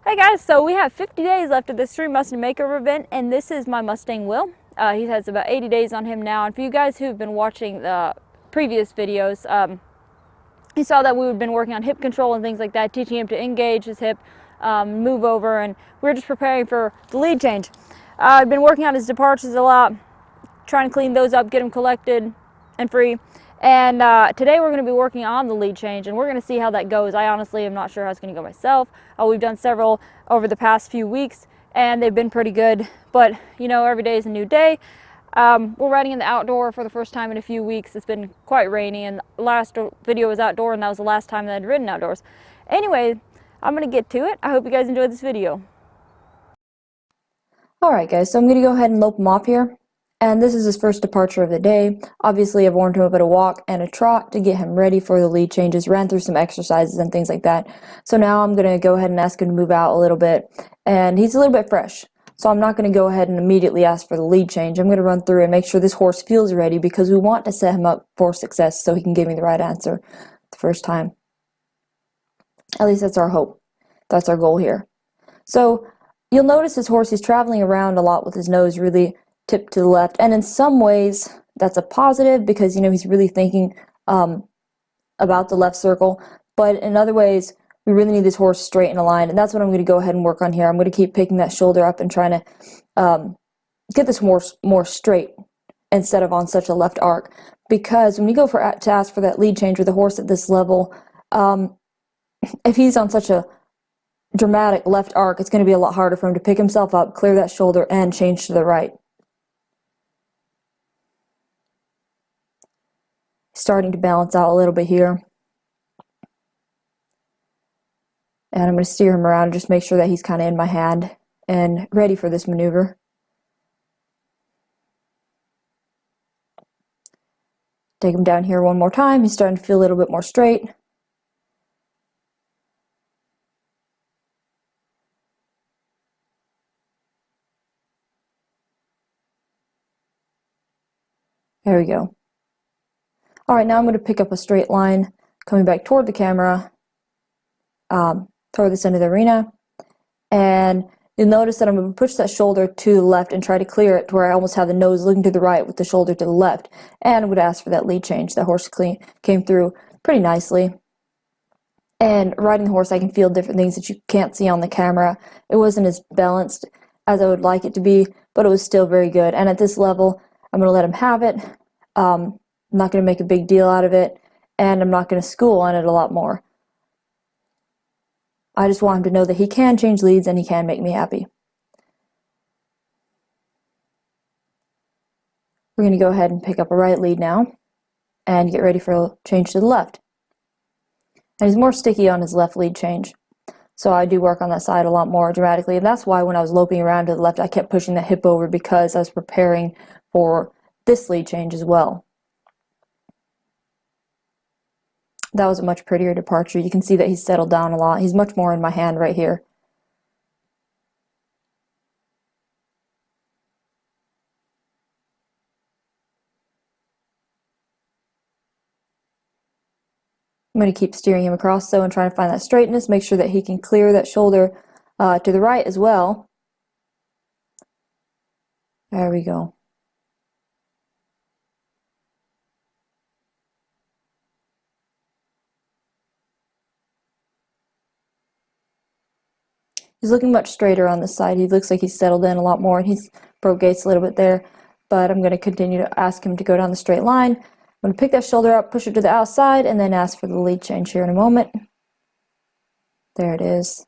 Hey guys, so we have 50 days left of the Extreme Mustang Makeover event, and this is my Mustang Will. He has about 80 days on him now, and for you guys who've been watching the previous videos, you saw that we've been working on hip control and things like that, teaching him to engage his hip, move over, and we're just preparing for the lead change. I've been working on his departures a lot, trying to clean those up, get them collected and free. And today we're going to be working on the lead change, and we're going to see how that goes. I honestly am not sure how it's going to go myself. We've done several over the past few weeks, and they've been pretty good. But, you know, every day is a new day. We're riding in the outdoor for the first time in a few weeks. It's been quite rainy, and the last video was outdoor, and that was the last time that I'd ridden outdoors. Anyway, I'm going to get to it. I hope you guys enjoyed this video. Alright guys, so I'm going to go ahead and lope him off here. And this is his first departure of the day. Obviously I've warmed him up at a walk and a trot to get him ready for the lead changes, ran through some exercises and things like that. So now I'm going to go ahead and ask him to move out a little bit. And he's a little bit fresh. So I'm not going to go ahead and immediately ask for the lead change. I'm going to run through and make sure this horse feels ready, because we want to set him up for success so he can give me the right answer the first time. At least that's our hope. That's our goal here. So you'll notice this horse is traveling around a lot with his nose really tipped to the left, and in some ways that's a positive, because, you know, he's really thinking about the left circle. But in other ways, we really need this horse straight in a line, and that's what I'm going to go ahead and work on here. I'm going to keep picking that shoulder up and trying to get this horse more straight instead of on such a left arc, because when you go to ask for that lead change with a horse at this level, if he's on such a dramatic left arc, it's going to be a lot harder for him to pick himself up, clear that shoulder, and change to the right. Starting to balance out a little bit here. And I'm going to steer him around and just make sure that he's kind of in my hand and ready for this maneuver. Take him down here one more time. He's starting to feel a little bit more straight. There we go. Alright, now I'm going to pick up a straight line, coming back toward the camera, toward the center of the arena, and you'll notice that I'm going to push that shoulder to the left and try to clear it to where I almost have the nose looking to the right with the shoulder to the left, and I'm going to ask for that lead change. That horse came through pretty nicely. And riding the horse, I can feel different things that you can't see on the camera. It wasn't as balanced as I would like it to be, but it was still very good. And at this level, I'm going to let him have it. I'm not going to make a big deal out of it, and I'm not going to school on it a lot more. I just want him to know that he can change leads and he can make me happy. We're going to go ahead and pick up a right lead now and get ready for a change to the left. And he's more sticky on his left lead change, so I do work on that side a lot more dramatically, and that's why when I was loping around to the left, I kept pushing the hip over, because I was preparing for this lead change as well. That was a much prettier departure. You can see that he's settled down a lot. He's much more in my hand right here. I'm going to keep steering him across though and trying to find that straightness, make sure that he can clear that shoulder to the right as well. There we go. He's looking much straighter on this side. He looks like he's settled in a lot more, and he's broke gates a little bit there. But I'm going to continue to ask him to go down the straight line. I'm going to pick that shoulder up, push it to the outside, and then ask for the lead change here in a moment. There it is.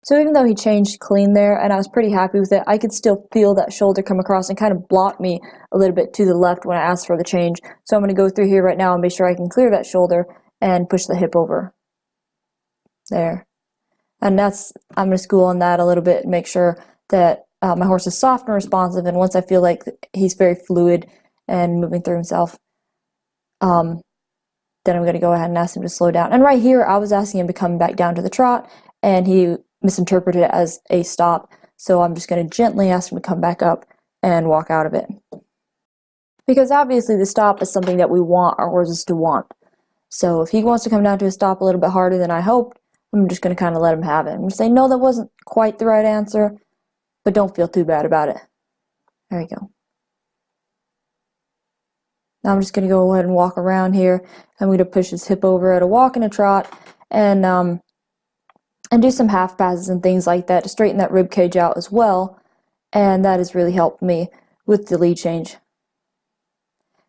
So even though he changed clean there, and I was pretty happy with it, I could still feel that shoulder come across and kind of block me a little bit to the left when I asked for the change. So I'm going to go through here right now and make sure I can clear that shoulder and push the hip over. There. And I'm going to school on that a little bit and make sure that my horse is soft and responsive, and once I feel like he's very fluid and moving through himself, then I'm going to go ahead and ask him to slow down. And right here, I was asking him to come back down to the trot, and he misinterpreted it as a stop, so I'm just going to gently ask him to come back up and walk out of it. Because obviously the stop is something that we want our horses to want. So if he wants to come down to a stop a little bit harder than I hoped, I'm just going to kind of let him have it. I'm going to say, no, that wasn't quite the right answer, but don't feel too bad about it. There you go. Now I'm just going to go ahead and walk around here. I'm going to push his hip over at a walk and a trot, and do some half passes and things like that to straighten that rib cage out as well. And that has really helped me with the lead change.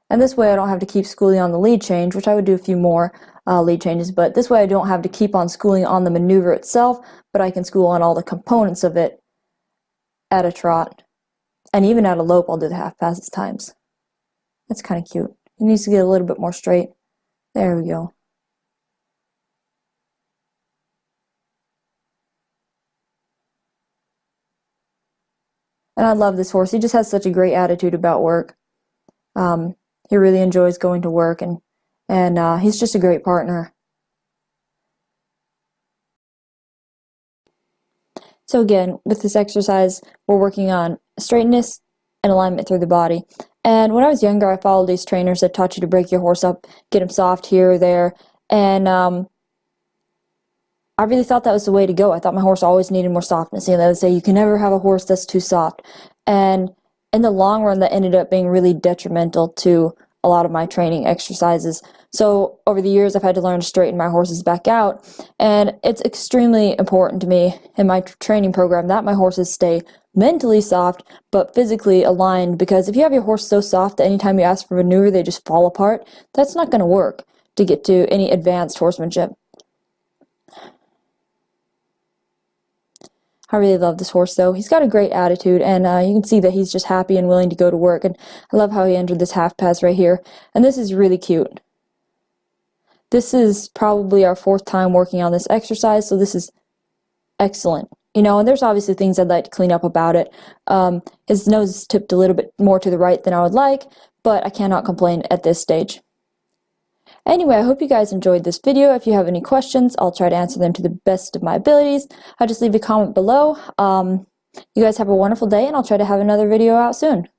And this way I don't have to keep schooling on the lead change, which I would do a few more lead changes, but this way I don't have to keep on schooling on the maneuver itself, but I can school on all the components of it at a trot. And even at a lope, I'll do the half passes times. That's kind of cute. It needs to get a little bit more straight. There we go. And I love this horse. He just has such a great attitude about work. He really enjoys going to work, and he's just a great partner. So again, with this exercise, we're working on straightness and alignment through the body. And when I was younger, I followed these trainers that taught you to break your horse up, get him soft here or there, and I really thought that was the way to go. I thought my horse always needed more softness. You know, they would say you can never have a horse that's too soft. And in the long run, that ended up being really detrimental to a lot of my training exercises. So over the years, I've had to learn to straighten my horses back out. And it's extremely important to me in my training program that my horses stay mentally soft, but physically aligned. Because if you have your horse so soft that anytime you ask for a maneuver, they just fall apart, that's not going to work to get to any advanced horsemanship. I really love this horse though. He's got a great attitude, and you can see that he's just happy and willing to go to work. And I love how he entered this half pass right here. And this is really cute. This is probably our 4th time working on this exercise, so this is excellent. You know, and there's obviously things I'd like to clean up about it. His nose is tipped a little bit more to the right than I would like, but I cannot complain at this stage. Anyway, I hope you guys enjoyed this video. If you have any questions, I'll try to answer them to the best of my abilities. I'll just leave a comment below. You guys have a wonderful day, and I'll try to have another video out soon.